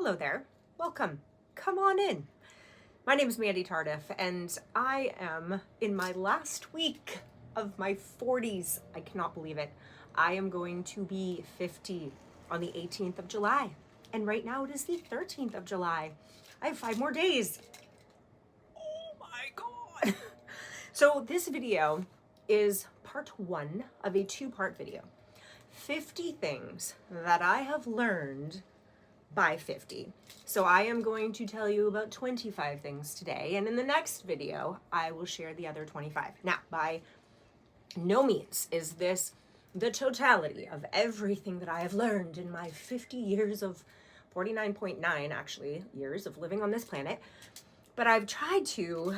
Hello there. Welcome. Come on in. My name is Mandy Tardif, and I am in my last week of my 40s. I cannot believe it. I am going to be 50 on the 18th of July, and right now it is the 13th of July. I have 5 more days. Oh my God. So this video is part 1 of a 2-part video. 50 things that I have learned by 50. So I am going to tell you about 25 things today, and in the next video I will share the other 25. Now, by no means is this the totality of everything that I have learned in my 50 years of 49.9 actually years of living on this planet, but I've tried to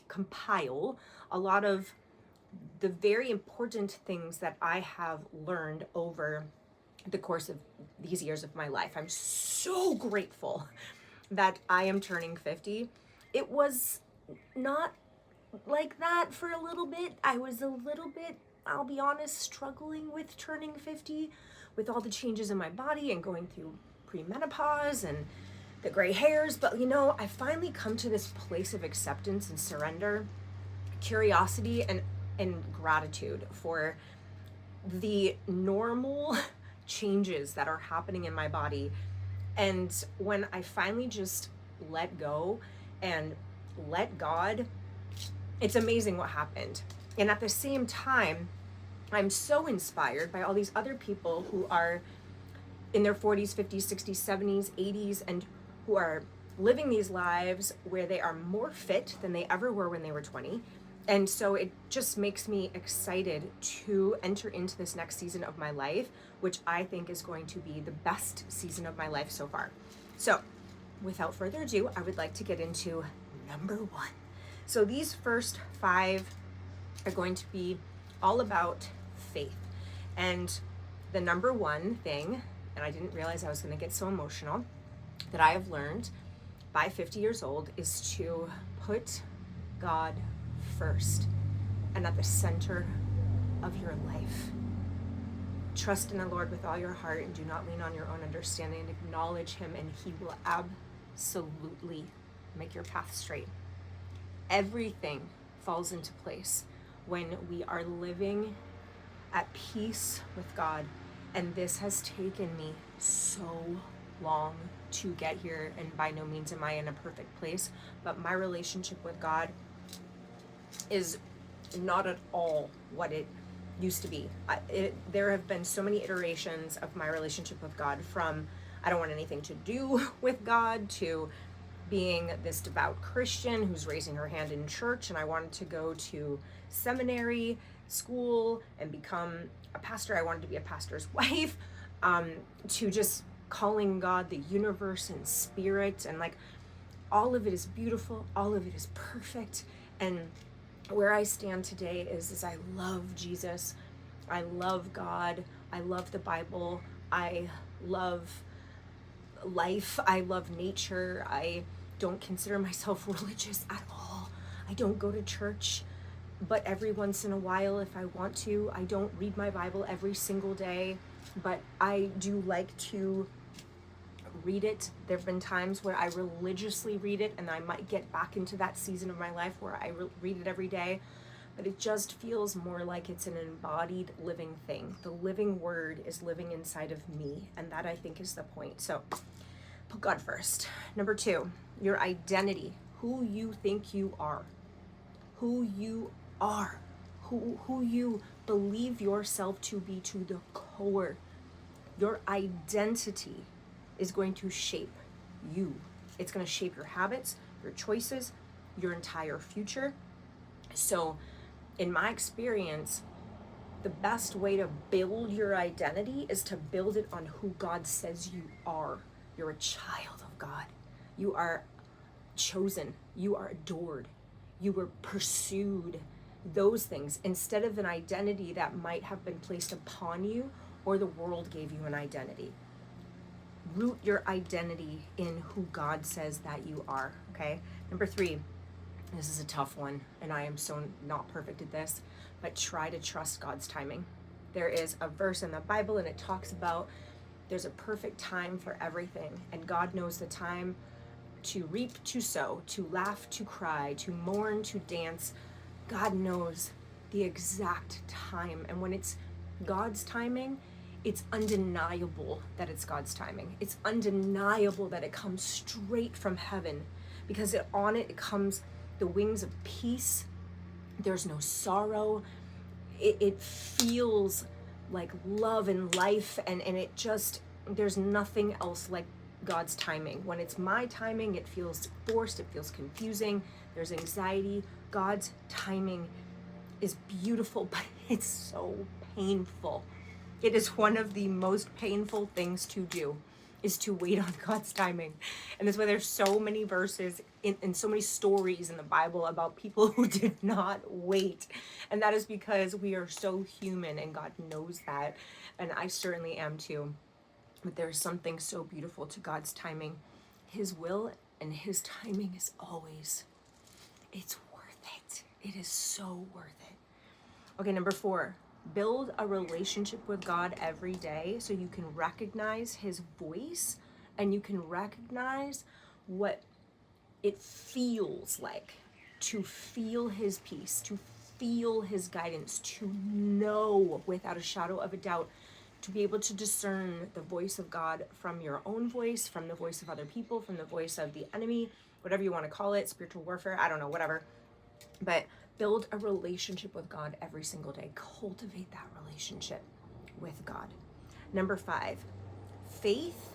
compile a lot of the very important things that I have learned over the course of these years of my life. I'm so grateful that I am turning 50. It was not like that for a little bit. I was a little bit, I'll be honest, struggling with turning 50 with all the changes in my body and going through premenopause and the gray hairs. But you know, I finally come to this place of acceptance and surrender, curiosity and gratitude for the normal changes that are happening in my body. And when I finally just let go and let God, it's amazing what happened. And at the same time, I'm so inspired by all these other people who are in their 40s, 50s, 60s, 70s, 80s, and who are living these lives where they are more fit than they ever were when they were 20. And so it just makes me excited to enter into this next season of my life, which I think is going to be the best season of my life so far. So without further ado, I would like to get into number 1. So these first 5 are going to be all about faith. And the number 1 thing, and I didn't realize I was going to get so emotional, that I have learned by 50 years old is to put God first and at the center of your life. Trust in the Lord with all your heart and do not lean on your own understanding, and acknowledge him and he will absolutely make your path straight. Everything falls into place when we are living at peace with God, and this has taken me so long to get here, and by no means am I in a perfect place, but my relationship with God is not at all what it used to be. There have been so many iterations of my relationship with God, from I don't want anything to do with God to being this devout Christian who's raising her hand in church, and I wanted to go to seminary school and become a pastor. I wanted to be a pastor's wife, to just calling God the universe and spirit, and like all of it is beautiful, all of it is perfect. And where I stand today is I love Jesus, I love God, I love the Bible, I love life, I love nature. I don't consider myself religious at all. I don't go to church, but every once in a while if I want to. I don't read my Bible every single day, but I do like to read it. There have been times where I religiously read it, and I might get back into that season of my life where I read it every day, but it just feels more like it's an embodied living thing. The living word is living inside of me, and that I think is the point. So put God first. Number 2, your identity, who you think you are, who you are, who you believe yourself to be to the core. Your identity is going to shape you. It's going to shape your habits, your choices, your entire future. So in my experience, the best way to build your identity is to build it on who God says you are. You're a child of God. You are chosen. You are adored. You were pursued. Those things, instead of an identity that might have been placed upon you or the world gave you an identity. Root your identity in who God says that you are, okay? Number 3, this is a tough one, and I am so not perfect at this, but try to trust God's timing. There is a verse in the Bible, and it talks about There's a perfect time for everything, and God knows the time to reap, to sow, to laugh, to cry, to mourn, to dance. God knows the exact time, and when it's God's timing, it's undeniable that it's God's timing. It's undeniable that it comes straight from heaven, because on it comes the wings of peace. There's no sorrow. It feels like love and life, and it just, there's nothing else like God's timing. When it's my timing, it feels forced, it feels confusing, there's anxiety. God's timing is beautiful, but it's so painful. It is one of the most painful things to do, is to wait on God's timing. And that's why there's so many verses and so many stories in the Bible about people who did not wait. And that is because we are so human, and God knows that. And I certainly am too. But there's something so beautiful to God's timing. His will and his timing is always, it's worth it. It is so worth it. Okay, number 4. Build a relationship with God every day so you can recognize his voice, and you can recognize what it feels like to feel his peace, to feel his guidance, to know without a shadow of a doubt, to be able to discern the voice of God from your own voice, from the voice of other people, from the voice of the enemy, whatever you want to call it, spiritual warfare, I don't know, whatever. But build a relationship with God every single day. Cultivate that relationship with God. Number 5, faith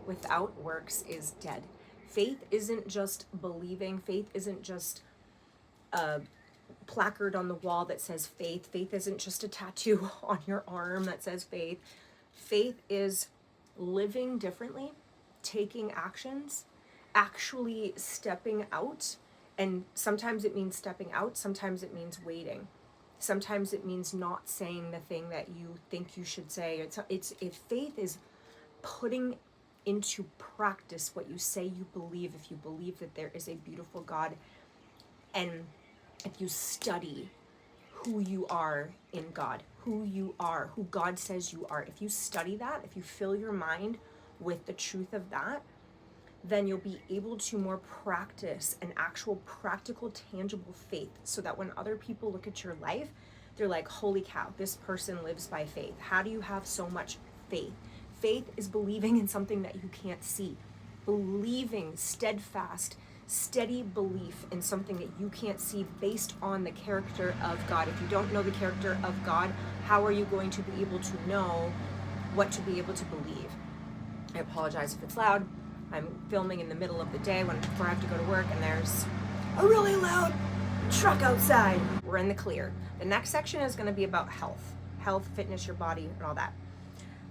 without works is dead. Faith isn't just believing. Faith isn't just a placard on the wall that says faith. Faith isn't just a tattoo on your arm that says faith. Faith is living differently, taking actions, actually stepping out. And sometimes it means stepping out, sometimes it means waiting. Sometimes it means not saying the thing that you think you should say. It's if faith is putting into practice what you say you believe, if you believe that there is a beautiful God, and if you study who you are in God, who you are, who God says you are, if you study that, if you fill your mind with the truth of that, then you'll be able to more practice an actual practical, tangible faith, so that when other people look at your life, they're like, holy cow, this person lives by faith. How do you have so much faith? Faith is believing in something that you can't see. Believing, steadfast, steady belief in something that you can't see based on the character of God. If you don't know the character of God, how are you going to be able to know what to be able to believe? I apologize if it's loud. I'm filming in the middle of the day before I have to go to work, and there's a really loud truck outside. We're in the clear. The next section is going to be about health, fitness, your body, and all that.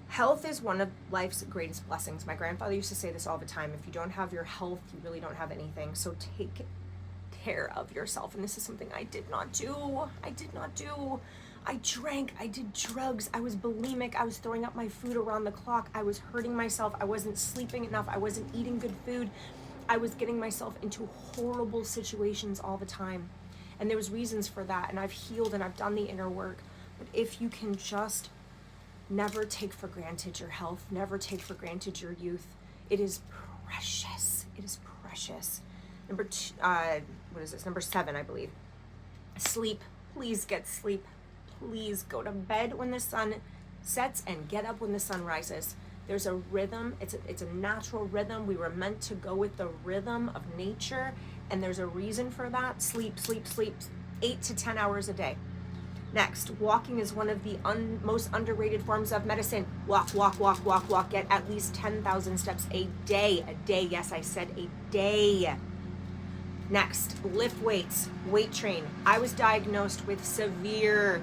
Health is one of life's greatest blessings. My grandfather used to say this all the time. If you don't have your health, you really don't have anything. So take care of yourself. And this is something I did not do. I drank, I did drugs, I was bulimic, I was throwing up my food around the clock, I was hurting myself, I wasn't sleeping enough, I wasn't eating good food, I was getting myself into horrible situations all the time. And there was reasons for that, and I've healed and I've done the inner work. But if you can just never take for granted your health, never take for granted your youth, it is precious. It is precious. Number 7, I believe. Sleep. Please get sleep. Please go to bed when the sun sets and get up when the sun rises. There's a rhythm. It's a natural rhythm. We were meant to go with the rhythm of nature, and there's a reason for that. Sleep, 8 to 10 hours a day. Next, walking is one of the most underrated forms of medicine. Walk. Get at least 10,000 steps a day. Yes, I said a day. Next, lift weights, weight train. I was diagnosed with severe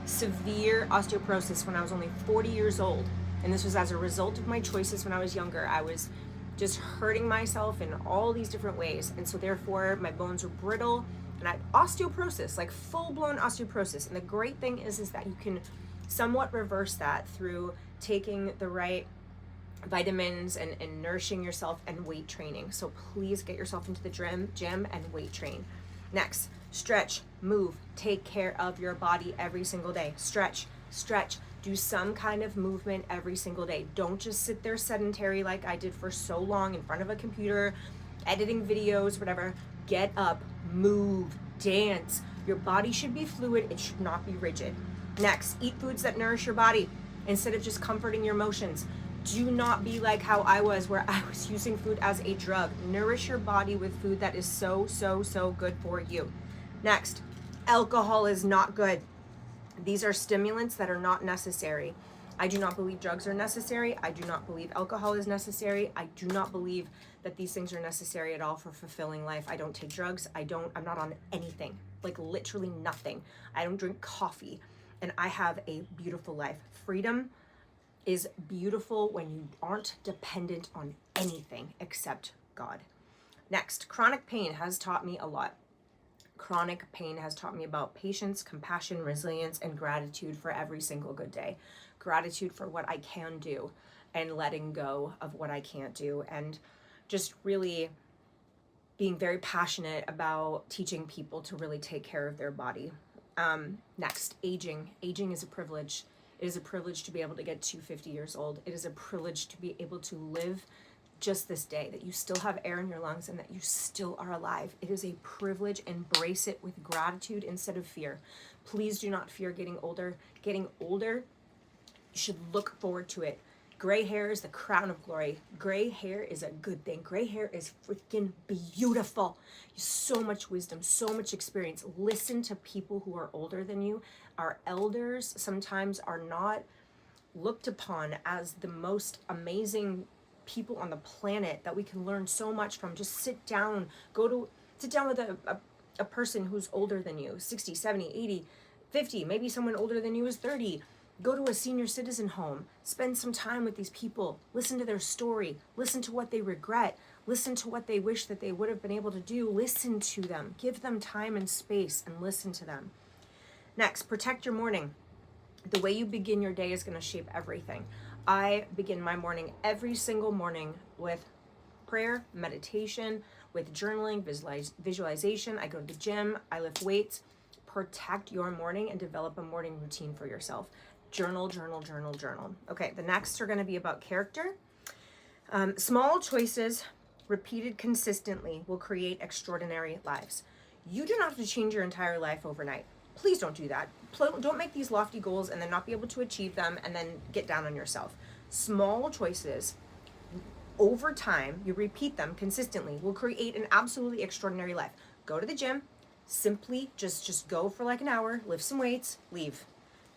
osteoporosis when I was only 40 years old. And this was as a result of my choices when I was younger. I was just hurting myself in all these different ways. And so therefore my bones were brittle, and I had osteoporosis, like full-blown osteoporosis. And the great thing is that you can somewhat reverse that through taking the right vitamins and nourishing yourself and weight training. So please get yourself into the gym and weight train. Next, stretch, move, take care of your body every single day. Stretch, Do some kind of movement every single day. Don't just sit there sedentary like I did for so long in front of a computer, editing videos, whatever. Get up, move, dance. Your body should be fluid, it should not be rigid. Next, eat foods that nourish your body instead of just comforting your emotions. Do not be like how I was, where I was using food as a drug. Nourish your body with food that is so, so, so good for you. Next, alcohol is not good. These are stimulants that are not necessary. I do not believe drugs are necessary. I do not believe alcohol is necessary. I do not believe that these things are necessary at all for fulfilling life. I don't take drugs. I'm not on anything, like literally nothing. I don't drink coffee, and I have a beautiful life. Freedom is beautiful when you aren't dependent on anything except God. Next, chronic pain has taught me a lot. Chronic pain has taught me about patience, compassion, resilience, and gratitude for every single good day. Gratitude for what I can do and letting go of what I can't do, and just really being very passionate about teaching people to really take care of their body. Next, aging. Aging is a privilege. It is a privilege to be able to get to 50 years old. It is a privilege to be able to live just this day, that you still have air in your lungs and that you still are alive. It is a privilege. Embrace it with gratitude instead of fear. Please do not fear getting older. Getting older, you should look forward to it. Gray hair is the crown of glory. Gray hair is a good thing. Gray hair is freaking beautiful. So much wisdom, so much experience. Listen to people who are older than you. Our elders sometimes are not looked upon as the most amazing people on the planet that we can learn so much from. Just sit down with a person who's older than you, 60, 70, 80, 50, maybe someone older than you is 30. Go to a senior citizen home, spend some time with these people, listen to their story, listen to what they regret, listen to what they wish that they would have been able to do, listen to them, give them time and space and listen to them. Next, protect your morning. The way you begin your day is going to shape everything. I begin my morning every single morning with prayer, meditation, with journaling, visualization. I go to the gym, I lift weights. Protect your morning and develop a morning routine for yourself. Journal, journal, journal, journal. Okay, the next are going to be about character. Small choices repeated consistently will create extraordinary lives. You do not have to change your entire life overnight. Please don't do that. Don't make these lofty goals and then not be able to achieve them and then get down on yourself. Small choices over time, you repeat them consistently, will create an absolutely extraordinary life. Go to the gym, simply just go for like an hour, lift some weights, leave.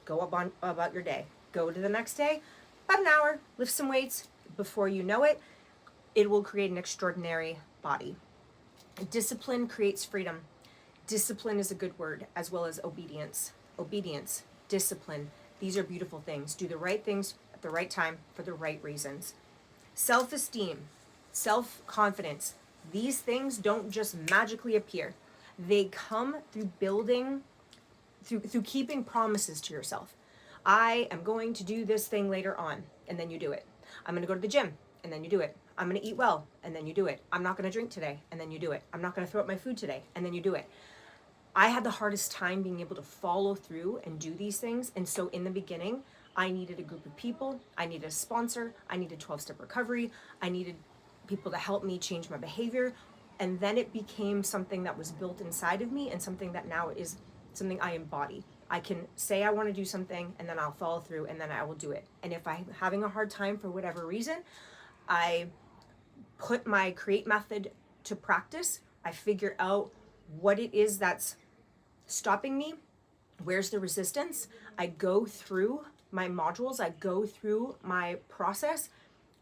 Go about your day. Go to the next day, about an hour, lift some weights. Before you know it, it will create an extraordinary body. Discipline creates freedom. Discipline is a good word, as well as obedience. Obedience, discipline, these are beautiful things. Do the right things at the right time for the right reasons. Self-esteem, self-confidence, these things don't just magically appear. They come through building, through keeping promises to yourself. I am going to do this thing later on, and then you do it. I'm going to go to the gym, and then you do it. I'm going to eat well, and then you do it. I'm not going to drink today, and then you do it. I'm not going to throw up my food today, and then you do it. I had the hardest time being able to follow through and do these things. And so in the beginning, I needed a group of people. I needed a sponsor. I needed 12-step recovery. I needed people to help me change my behavior. And then it became something that was built inside of me and something that now is something I embody. I can say I want to do something and then I'll follow through and then I will do it. And if I'm having a hard time for whatever reason, I put my create method to practice. I figure out what it is that's stopping me. Where's the resistance? I go through my modules. I go through my process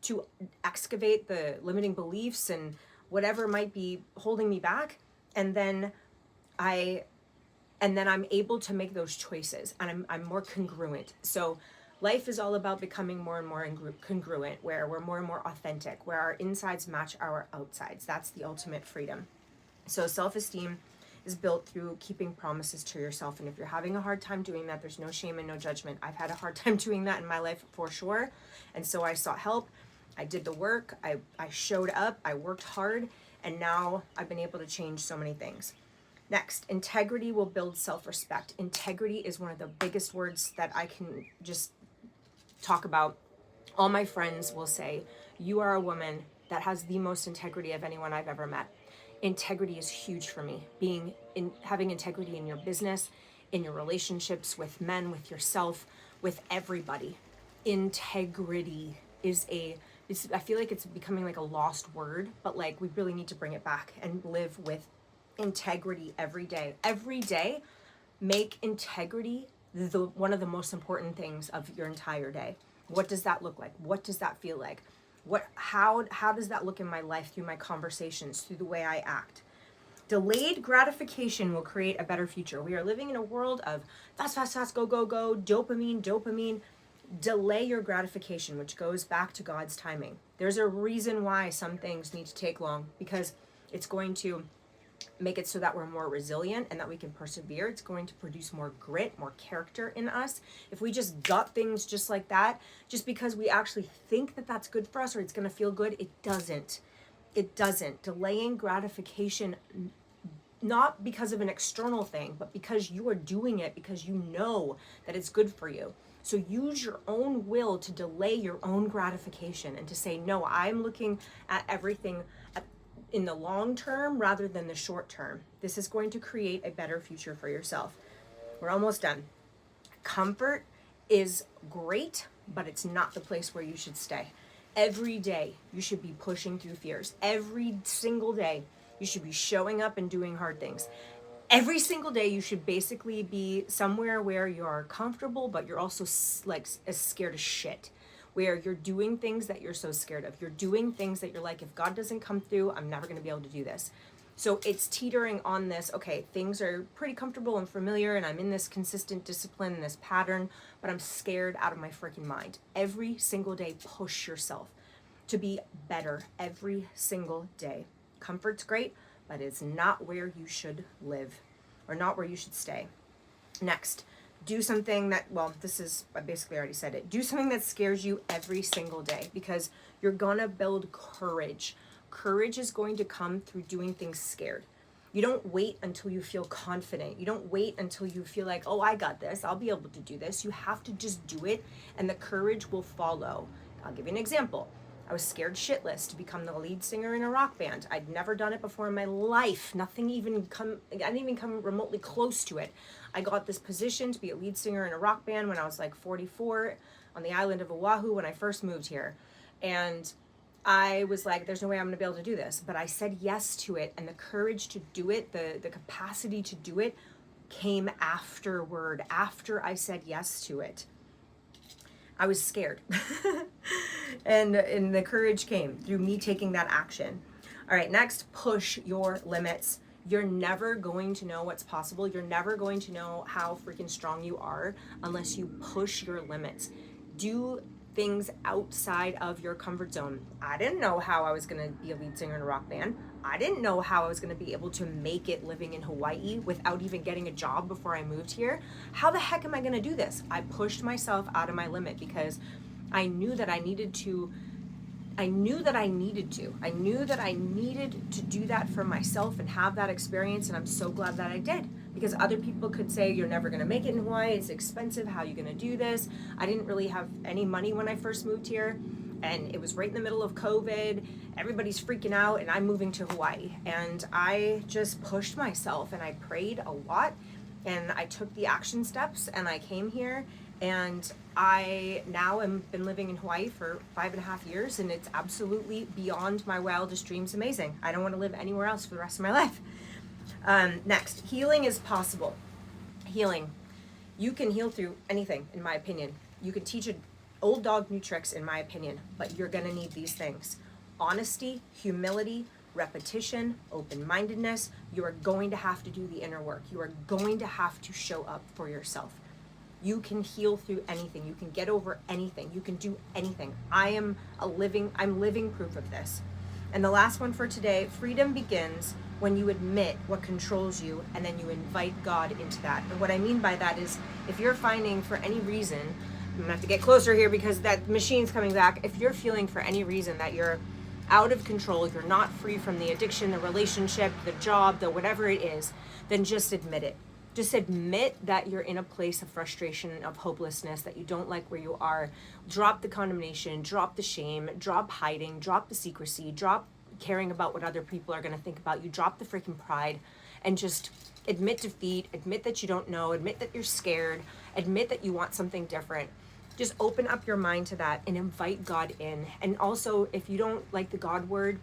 to excavate the limiting beliefs and whatever might be holding me back. And then I'm able to make those choices and I'm more congruent. So life is all about becoming more and more congruent, where we're more and more authentic, where our insides match our outsides. That's the ultimate freedom. So self-esteem is built through keeping promises to yourself. And if you're having a hard time doing that, there's no shame and no judgment. I've had a hard time doing that in my life for sure. And so I sought help. I did the work. I showed up. I worked hard. And now I've been able to change so many things. Next, integrity will build self-respect. Integrity is one of the biggest words that I can just talk about, all my friends will say, you are a woman that has the most integrity of anyone I've ever met. Integrity is huge for me. Having integrity in your business, in your relationships with men, with yourself, with everybody. Integrity is I feel like it's becoming like a lost word, but like we really need to bring it back and live with integrity every day. Every day, make integrity one of the most important things of your entire day. What does that look like? What does that feel like? How does that look in my life, through my conversations, through the way I act? Delayed gratification will create a better future. We are living in a world of fast, fast, fast, go, go, go, dopamine. Delay your gratification, which goes back to God's timing. There's a reason why some things need to take long, because it's going to make it so that we're more resilient and that we can persevere. It's going to produce more grit, more character in us. If we just gut things just like that, just because we actually think that that's good for us or it's going to feel good, it doesn't. It doesn't. Delaying gratification, not because of an external thing, but because you are doing it because you know that it's good for you. So use your own will to delay your own gratification and to say, no, I'm looking at everything in the long term rather than the short term. This is going to create a better future for yourself. We're almost done. Comfort is great, but it's not the place where you should stay. Every day you should be pushing through fears. Every single day you should be showing up and doing hard things. Every single day you should basically be somewhere where you're comfortable, but you're also like as scared as shit. Where you're doing things that you're so scared of. You're doing things that you're like, if God doesn't come through, I'm never going to be able to do this. So it's teetering on this, okay, things are pretty comfortable and familiar, and I'm in this consistent discipline, this pattern, but I'm scared out of my freaking mind. Every single day, push yourself to be better every single day. Comfort's great, but it's not where you should live or not where you should stay. Next. Do something that, I basically already said it. Do something that scares you every single day, because you're gonna build courage. Courage is going to come through doing things scared. You don't wait until you feel confident. You don't wait until you feel like, oh, I got this. I'll be able to do this. You have to just do it, and the courage will follow. I'll give you an example. I was scared shitless to become the lead singer in a rock band. I'd never done it before in my life. I didn't even come remotely close to it. I got this position to be a lead singer in a rock band when I was like 44 on the island of Oahu when I first moved here. And I was like, there's no way I'm going to be able to do this. But I said yes to it, and the courage to do it, the capacity to do it came afterward, after I said yes to it. I was scared. and the courage came through me taking that action. All right, next, push your limits. You're never going to know what's possible. You're never going to know how freaking strong you are unless you push your limits. Do things outside of your comfort zone. I didn't know how I was going to be a lead singer in a rock band. I didn't know how I was going to be able to make it living in Hawaii without even getting a job before I moved here. How the heck am I going to do this? I pushed myself out of my limit because I knew that I needed to do that for myself and have that experience, and I'm so glad that I did. Because other people could say, you're never going to make it in Hawaii, it's expensive, how are you going to do this? I didn't really have any money when I first moved here, and it was right in the middle of COVID. Everybody's freaking out, and I'm moving to Hawaii. And I just pushed myself, and I prayed a lot, and I took the action steps, and I came here, and I now am been living in Hawaii for 5.5 years, and it's absolutely beyond my wildest dreams amazing. I don't want to live anywhere else for the rest of my life. Next, healing is possible. Healing. You can heal through anything, in my opinion. You can teach an old dog new tricks, in my opinion, but you're going to need these things. Honesty, humility, repetition, open-mindedness. You are going to have to do the inner work. You are going to have to show up for yourself. You can heal through anything. You can get over anything. You can do anything. I'm living proof of this. And the last one for today, freedom begins when you admit what controls you and then you invite God into that. And what I mean by that is, if you're finding for any reason, I'm gonna have to get closer here because that machine's coming back. If you're feeling for any reason that you're out of control, you're not free from the addiction, the relationship, the job, the whatever it is, then just admit it. Just admit that you're in a place of frustration, of hopelessness, that you don't like where you are. Drop the condemnation, drop the shame, drop hiding, drop the secrecy, drop caring about what other people are going to think about you, drop the freaking pride, and just admit defeat, admit that you don't know, admit that you're scared, admit that you want something different. Just open up your mind to that and invite God in. And also, if you don't like the God word,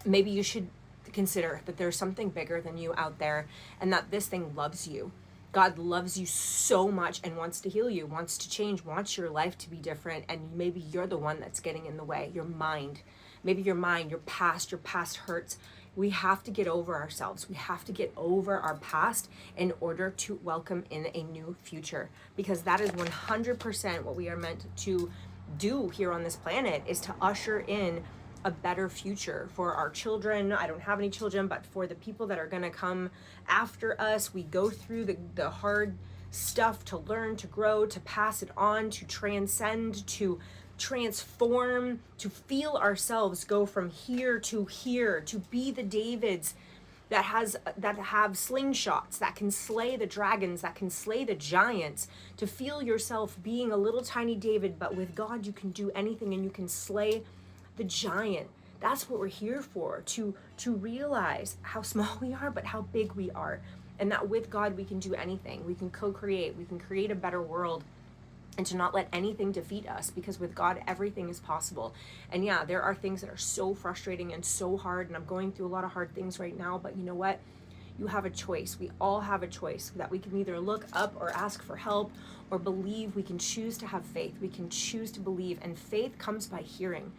maybe you should consider that there's something bigger than you out there, and that this thing loves you. God loves you so much and wants to heal you, wants to change, wants your life to be different, and maybe you're the one that's getting in the way. Your mind, maybe your mind, your past hurts. We have to get over ourselves. We have to get over our past in order to welcome in a new future, because that is 100% what we are meant to do here on this planet, is to usher in a better future for our children. I don't have any children, but for the people that are going to come after us. We go through the hard stuff to learn, to grow, to pass it on, to transcend, to transform, to feel ourselves go from here, to be the Davids that have slingshots, that can slay the dragons, that can slay the giants, to feel yourself being a little tiny David, but with God you can do anything and you can slay the giant. That's what we're here for, to realize how small we are, but how big we are, and that with God we can do anything. We can co-create, we can create a better world, and to not let anything defeat us, because with God everything is possible. And yeah, there are things that are so frustrating and so hard, and I'm going through a lot of hard things right now, but you know what? You have a choice. We all have a choice, that we can either look up or ask for help or believe. We can choose to have faith. We can choose to believe, and faith comes by hearing.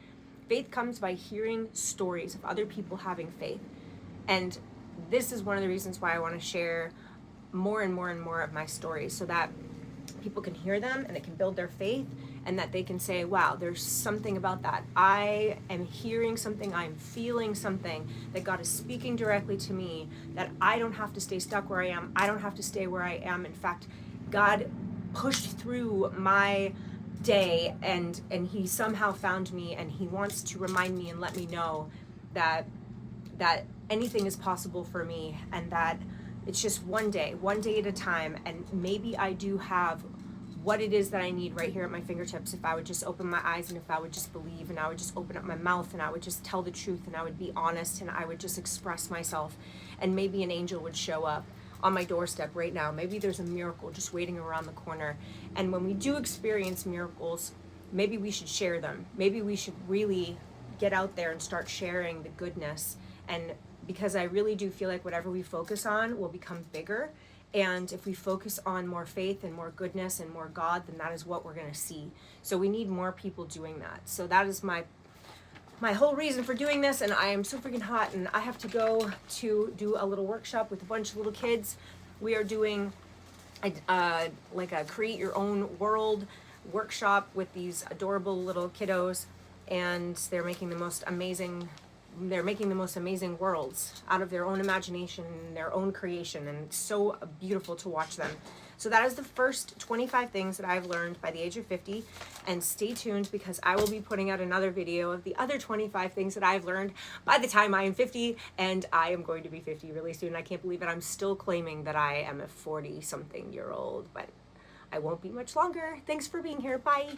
Faith comes by hearing stories of other people having faith. And this is one of the reasons why I want to share more and more and more of my stories, so that people can hear them and it can build their faith, and that they can say, wow, there's something about that. I am hearing something, I'm feeling something, that God is speaking directly to me, that I don't have to stay stuck where I am. I don't have to stay where I am. In fact, God pushed through my day and he somehow found me, and he wants to remind me and let me know that anything is possible for me, and that it's just one day at a time. And maybe I do have what it is that I need right here at my fingertips, if I would just open my eyes, and if I would just believe, and I would just open up my mouth, and I would just tell the truth, and I would be honest, and I would just express myself, and maybe an angel would show up on my doorstep right now. Maybe there's a miracle just waiting around the corner. And when we do experience miracles, maybe we should share them. Maybe we should really get out there and start sharing the goodness. And because I really do feel like whatever we focus on will become bigger. And if we focus on more faith and more goodness and more God, then that is what we're going to see. So we need more people doing that. So that is my whole reason for doing this. And I am so freaking hot, and I have to go to do a little workshop with a bunch of little kids. We are doing like a create your own world workshop with these adorable little kiddos, and they're making the most amazing worlds out of their own imagination, their own creation, and it's so beautiful to watch them. So that is the first 25 things that I've learned by the age of 50, and stay tuned, because I will be putting out another video of the other 25 things that I've learned by the time I am 50, and I am going to be 50 really soon. I can't believe it. I'm still claiming that I am a 40-something year old, but I won't be much longer. Thanks for being here. Bye.